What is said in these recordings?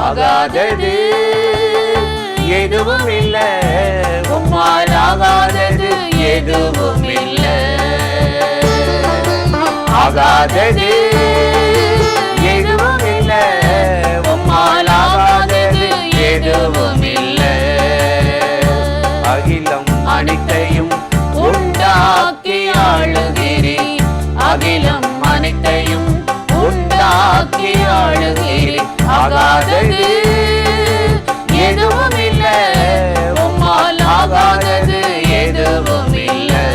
ஆகாதது எதுவும் இல்லை, உம்மால் ஆகாதது எதுவும் இல்லை. ஆகாதது எதுவும் இல்லை, உம்மால் ஆகாதது எதுவும் இல்லை. அகிலம் அனைத்தையும் உண்டாக்கி ஆளுகிறீர், அகிலம் அனைத்தையும் உண்டாக்கி ஆளுகிறீர். ஆகாதது எதுவும் இல்லை, உம்மால் ஆகாதது எதுவும் இல்லை.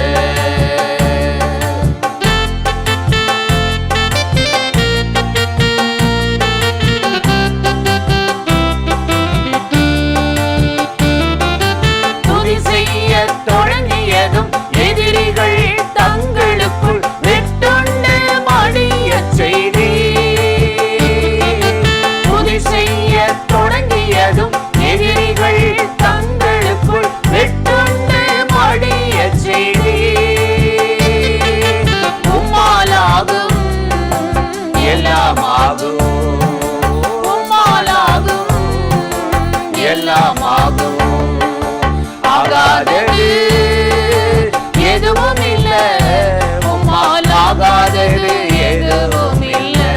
துதி செய்ய தொடங்கியதும் எதிரிகள் தங்களுக்குள் வெட்டுண்டு மடிய செய்தி. துதி செய்ய தொடங்கியதும் எதிரிகள் தங்களுக்குள் வெட்டுண்டு மடிய செய்தி. உம்மாலாகும் எல்லாமாகும், உம்மாலாகும் எல்லாமாகும். ஆகாதது எதுவும் இல்லை, உம்மால் ஆகாதது எதுவும் இல்லை.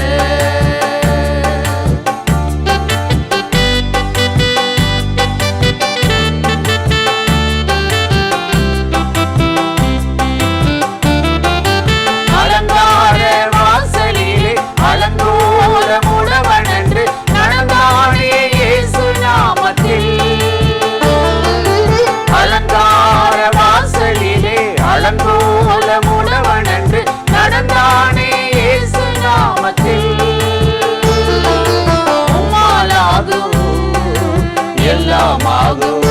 அலங்கார வாசலிலே அலங்கோல முடவன் என்று நடந்தானே இயேசு நாமத்தில். அலங்கார வாசலிலே அலங்கோல முடவன் என்று நடந்தானே இயேசு நாமத்தில். உம்மாலாகும் எல்லாமாகும்,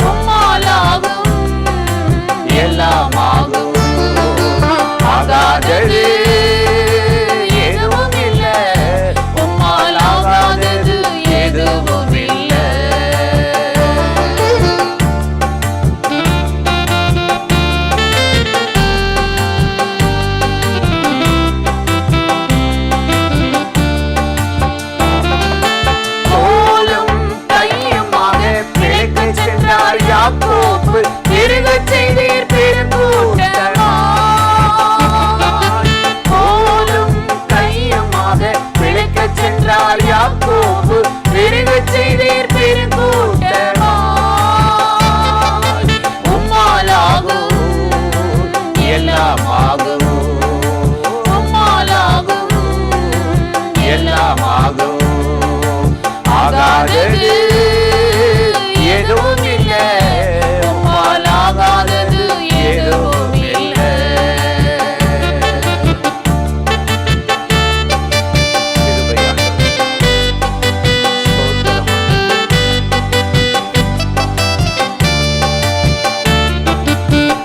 உம்மாலாகும் எல்லாமாகும். ஆகாதது எதுவும் இல்லை, உம்மால் ஆகாதது எதுவும் இல்லை. கோலும் கையுமாக பிழைக்கச் சென்றார் யாக்கோப்பு, பெருகச் செய்தீர் பெருங்கூட்டமாய். கோலும் கையுமாக பிழைக்கச் சென்றார் யாக்கோப்பு, பெருகச் செய்தீர் பெருங்கூட்டமாய். உம்மாலாகும் எல்லாமாகும், உம்மாலாகும் எல்லாமாகும். ஆகாதது எதுவும் இல்லை, உம்மால் ஆகாதது எதுவும் இல்லை.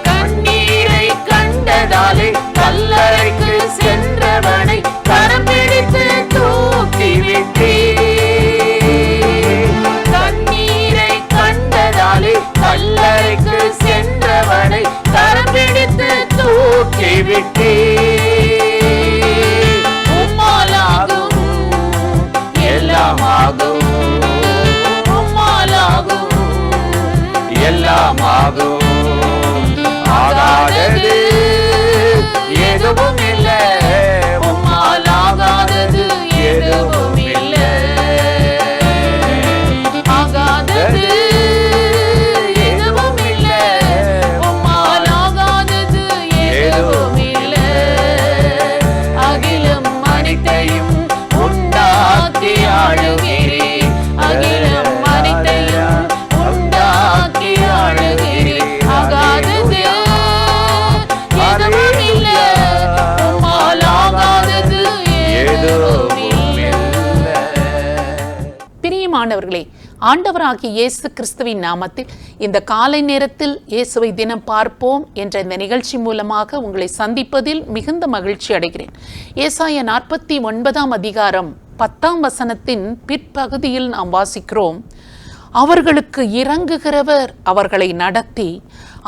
கண்ணீரை கண்டதாலே கல்லறைக்கு சென்றவனை கரம் பிடித்து தூக்கி விட்டீர். கண்ணீரை கண்டதாலே கல்லறைக்கு சென்றவனை கரம் பிடித்து தூக்கி விட்டீர். உம்மாலாகும் எல்லாமாகும், உம்மாலாகும் எல்லாமாகும். ஆகாதது எதுவும் இல்லை, உம்மால் ஆகாதது எதுவும் இல்லை. ஆகாதது எதுவும் இல்லை, உம்மால் ஆகாதது எதுவும் இல்லை. அகிலம் அனைத்தையும் உண்டாக்கி ஆளுகிறீர், அகிலம் அனைத்தையும் உண்டாக்கி ஆளுகிறீர். ஆகாதது எதுவும் இல்லை, உம்மால் ஆகாதது எதுவும் இல்லை. பிரியமானவர்களே, ஆண்டவராகிய இயேசு கிறிஸ்துவின் நாமத்தில் இந்த காலை நேரத்தில் இயேசுவை தினம் பார்ப்போம் என்ற இந்த நிகழ்ச்சி மூலமாக உங்களை சந்திப்பதில் மிகுந்த மகிழ்ச்சி அடைகிறேன். ஏசாயா 49 அதிகாரம் 10 வசனத்தின் பிற்பகுதியில் நாம் வாசிக்கிறோம், அவர்களுக்கு இறங்குகிறவர் அவர்களை நடத்தி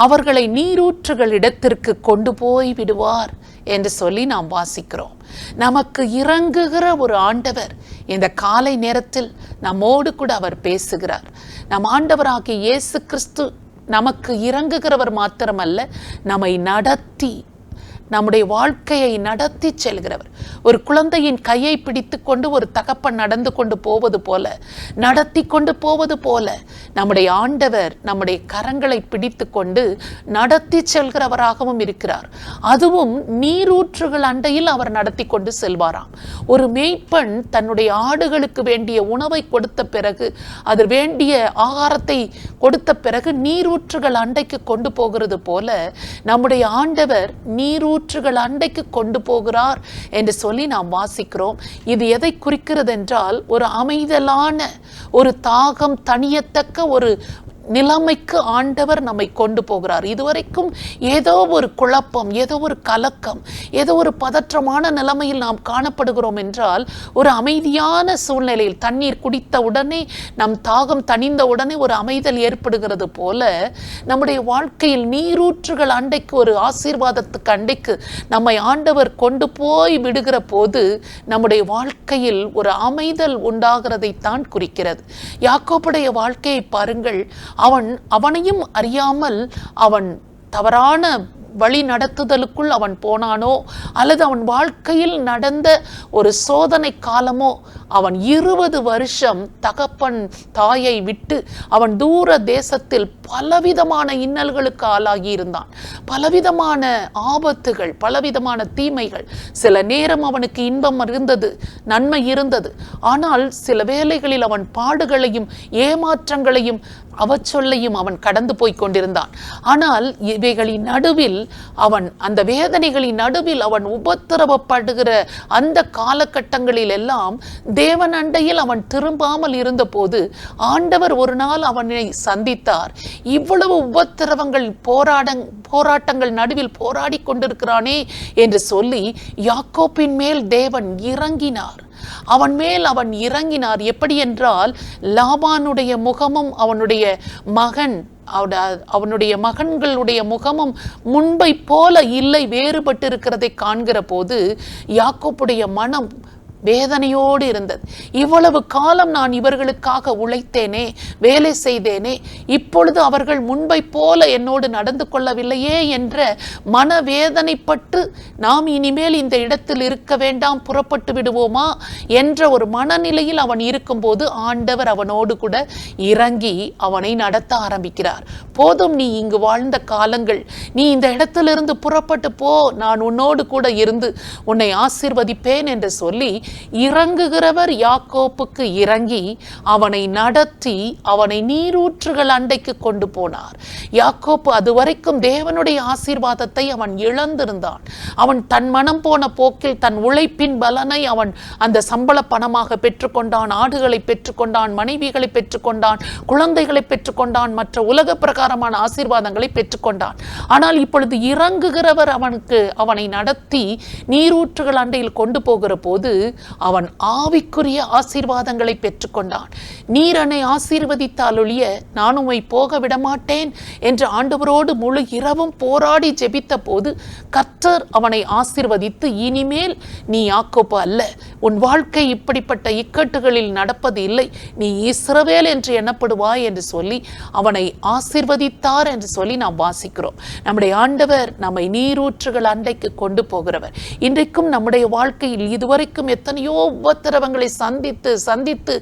அவர்களை நீரூற்றுகள் இடத்திற்கு கொண்டு போய் விடுவார் என்று சொல்லி நாம் வாசிக்கிறோம். நமக்கு இறங்குகிற ஒரு ஆண்டவர் இந்த காலை நேரத்தில் நம்மோடு கூட அவர் பேசுகிறார். நம் ஆண்டவராகிய இயேசு கிறிஸ்து நமக்கு இறங்குகிறவர் மாத்திரமல்ல, நம்மை நடத்தி நம்முடைய வாழ்க்கையை நடத்தி செல்கிறவர். ஒரு குழந்தையின் கையை பிடித்து கொண்டு ஒரு தகப்பன் நடந்து கொண்டு போவது போல, நடத்தி கொண்டு போவது போல நம்முடைய ஆண்டவர் நம்முடைய கரங்களை பிடித்து கொண்டு நடத்தி செல்கிறவராகவும் இருக்கிறார். அதுவும் நீரூற்றுகள் அண்டையில் அவர் நடத்தி கொண்டு செல்வாராம். ஒரு மேய்ப்பன் தன்னுடைய ஆடுகளுக்கு வேண்டிய உணவை கொடுத்த பிறகு, அது வேண்டிய ஆகாரத்தை கொடுத்த பிறகு நீரூற்றுகள் அண்டைக்கு கொண்டு போகிறது போல நம்முடைய ஆண்டவர் நீரூற்றுகள் அண்டைக்கு கொண்டு போகிறார் என்று சொல்லி நாம் வாசிக்கிறோம். இது எதை குறிக்கிறது என்றால், ஒரு அமைதலான, ஒரு தாகம் தணியத்தக்க ஒரு நிலைமைக்கு ஆண்டவர் நம்மை கொண்டு போகிறார். இதுவரைக்கும் ஏதோ ஒரு குழப்பம், ஏதோ ஒரு கலக்கம், ஏதோ ஒரு பதற்றமான நிலைமையில் நாம் காணப்படுகிறோம் என்றால், ஒரு அமைதியான சூழ்நிலையில் தண்ணீர் குடித்த உடனே நம் தாகம் தணிந்த உடனே ஒரு அமைதல் ஏற்படுகிறது போல நம்முடைய வாழ்க்கையில் நீரூற்றுகள் அண்டைக்கு, ஒரு ஆசீர்வாதத்துக்கு அண்டைக்கு நம்மை ஆண்டவர் கொண்டு போய் விடுகிற போது நம்முடைய வாழ்க்கையில் ஒரு அமைதல் உண்டாகிறதைத்தான் குறிக்கிறது. யாக்கோபுடைய வாழ்க்கையை பாருங்கள். அவனையும் அறியாமல் அவன் தவறான வழி நடத்துதலுக்குள் அவன் போனானோ, அல்லது அவன் வாழ்க்கையில் நடந்த ஒரு சோதனை காலமோ, அவன் 20 வருஷம் தகப்பன் தாயை விட்டு அவன் தூர தேசத்தில் பலவிதமான இன்னல்களுக்கு ஆளாகி இருந்தான். பலவிதமான ஆபத்துகள், பலவிதமான தீமைகள். சில நேரம் அவனுக்கு இன்பம் இருந்தது, நன்மை இருந்தது. ஆனால் சில வேளைகளில் அவன் பாடுகளையும் ஏமாற்றங்களையும் அவச்சொல்லையும் அவன் கடந்து போய் கொண்டிருந்தான். ஆனால் இவைகளின் நடுவில், அவன் அந்த வேதனைகளின் நடுவில் அவன் உபத்திரவப்படுகிற அந்த காலகட்டங்களில் எல்லாம் தேவன் அண்டையில் அவன் திரும்பாமல் இருந்த போது ஆண்டவர் ஒரு நாள் அவனை சந்தித்தார். இவ்வளவு உபத்திரவங்கள், போராட்டங்கள் நடுவில் போராடி கொண்டிருக்கிறானே என்று சொல்லி யாக்கோபின் மேல் தேவன் இறங்கினார். அவன் மேல் அவன் இறங்கினார். எப்படி என்றால், லாபானுடைய முகமும் அவனுடைய மகன்களுடைய முகமும் முன்பை போல இல்லை, வேறுபட்டு இருக்கிறதை காண்கிற போது யாக்கோபுடைய மனம் வேதனையோடு இருந்தது. இவ்வளவு காலம் நான் இவர்களுக்காக உழைத்தேனே, வேலை செய்தேனே, இப்பொழுது அவர்கள் முன்பை போல என்னோடு நடந்து கொள்ளவில்லையே என்ற மனவேதனைப்பட்டு, நாம் இனிமேல் இந்த இடத்தில் இருக்க வேண்டாம், புறப்பட்டு விடுவோமா என்ற ஒரு மனநிலையில் அவன் இருக்கும்போது ஆண்டவர் அவனோடு கூட இறங்கி அவனை நடத்த ஆரம்பிக்கிறார். போதும், நீ இங்கு வாழ்ந்த காலங்கள், நீ இந்த இடத்திலிருந்து புறப்பட்டு போ, நான் உன்னோடு கூட இருந்து உன்னை ஆசீர்வதிப்பேன் என்று சொல்லி இறங்குகிறவர் யாக்கோப்புக்கு இறங்கி அவனை நடத்தி அவனை நீரூற்றுகள் அண்டைக்கு கொண்டு போனார். யாக்கோப்பு அதுவரைக்கும் தேவனுடைய ஆசீர்வாதத்தை அவன் இழந்திருந்தான். அவன் தன் மனம் போன போக்கில் தன் உழைப்பின் பலனை அவன் அந்த சம்பள பணமாக பெற்றுக்கொண்டான், ஆடுகளை பெற்றுக்கொண்டான், மனைவிகளை பெற்றுக்கொண்டான், குழந்தைகளை பெற்றுக்கொண்டான், மற்ற உலக பிரகாரமான ஆசீர்வாதங்களை பெற்றுக்கொண்டான். ஆனால் இப்பொழுது இறங்குகிறவர் அவனை நடத்தி நீரூற்றுகள் அண்டையில் கொண்டு போகிற போது அவன் ஆவிக்குரிய ஆசீர்வாதங்களை பெற்றுக்கொண்டான். நீர் என்னை ஆசீர்வதித்தால் ஒழிய நான் உம்மை போக விடமாட்டேன் என்று ஆண்டவரோடு முழு இரவும் போராடி ஜெபித்த போது கர்த்தர் அவனை ஆசீர்வதித்து, இனிமேல் நீ யாக்கோபு அல்ல, உன் வாழ்க்கை இப்படிப்பட்ட இக்கட்டுகளில் நடப்பது இல்லை, நீ இஸ்ரவேல் என்று எண்ணப்படுவாய் என்று சொல்லி அவனை ஆசீர்வதித்தார் என்று சொல்லி நாம் வாசிக்கிறோம். நம்முடைய ஆண்டவர் நம்மை நீரூற்றுகள் அண்டைக்கு கொண்டு போகிறவர். இன்றைக்கும் நம்முடைய வாழ்க்கையில் இதுவரைக்கும் எத்தனையோ உபத்திரவங்களை சந்தித்து சந்தித்து,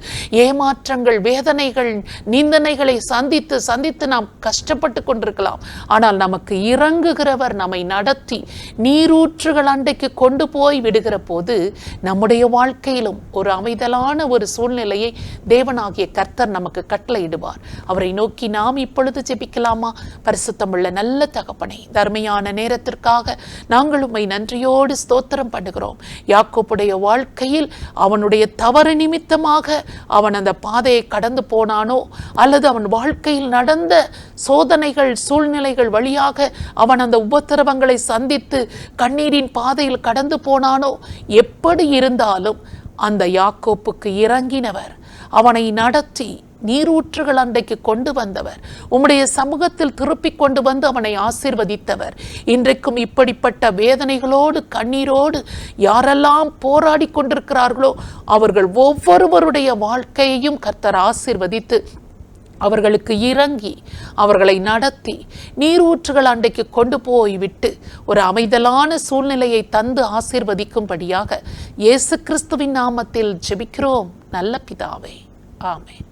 ஏமாற்றங்கள், வேதனைகள், நிந்தனைகளை சந்தித்து சந்தித்து நாம் கஷ்டப்பட்டு கொண்டிருக்கலாம். ஆனால் நமக்கு இறங்குகிறவர் நம்மை நடத்தி நீரூற்றுகள் அண்டைக்கு கொண்டு போய் விடுகிற போது நம்முடைய வாழ்க்கையிலும் ஒரு அமைதலான ஒரு சூழ்நிலையை தேவனாகிய கர்த்தர் நமக்கு கட்டளையிடுவார். அவரை நோக்கி நாம் இப்பொழுது ஜெபிக்கலாமா? பரிசுத்தமுள்ள நல்ல தகப்பனே, தர்மையான நேரத்திற்காக நாங்கள் உம்மை நன்றியோடு ஸ்தோத்திரம் பண்ணுகிறோம். யாக்கோபுடைய வாழ்க்கையில் அவனுடைய தவறு நிமித்தமாக அவன் அந்த பாதையை கடந்து போனானோ, அல்லது அவன் வாழ்க்கையில் நடந்த சோதனைகள், சூழ்நிலைகள் வழியாக அவன் அந்த உபத்திரவங்களை சந்தித்து கண்ணீரின் பாதையில் கடந்து போனானோ, எப்படி இருந்தாலும் அந்த யாக்கோப்புக்கு இறங்கினவர் அவனை நடத்தி நீரூற்றுகள் அன்றைக்கு கொண்டு வந்தவர், உம்முடைய சமூகத்தில் திருப்பி கொண்டு வந்து அவனை ஆசீர்வதித்தவர். இன்றைக்கும் இப்படிப்பட்ட வேதனைகளோடு கண்ணீரோடு யாரெல்லாம் போராடி கொண்டிருக்கிறார்களோ அவர்கள் ஒவ்வொருவருடைய வாழ்க்கையையும் கர்த்தர் ஆசீர்வதித்து அவர்களுக்கு இறங்கி அவர்களை நடத்தி நீரூற்றுகள் அன்றைக்கு கொண்டு போய் விட்டு ஒரு அமைதலான சூழ்நிலையை தந்து ஆசீர்வதிக்கும்படியாக இயேசு கிறிஸ்துவின் நாமத்தில் ஜெபிக்கிறோம் நல்ல பிதாவே, ஆமென்.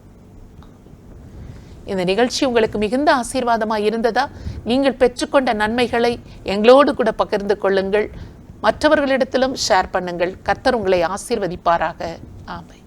இந்த நிகழ்ச்சி உங்களுக்கு மிகுந்த ஆசீர்வாதமாக இருந்ததா? நீங்கள் பெற்றுக்கொண்ட நன்மைகளை எங்களோடு கூட பகிர்ந்து கொள்ளுங்கள், மற்றவர்களிடத்திலும் ஷேர் பண்ணுங்கள். கர்த்தர் உங்களை ஆசீர்வதிப்பாராக. ஆமென்.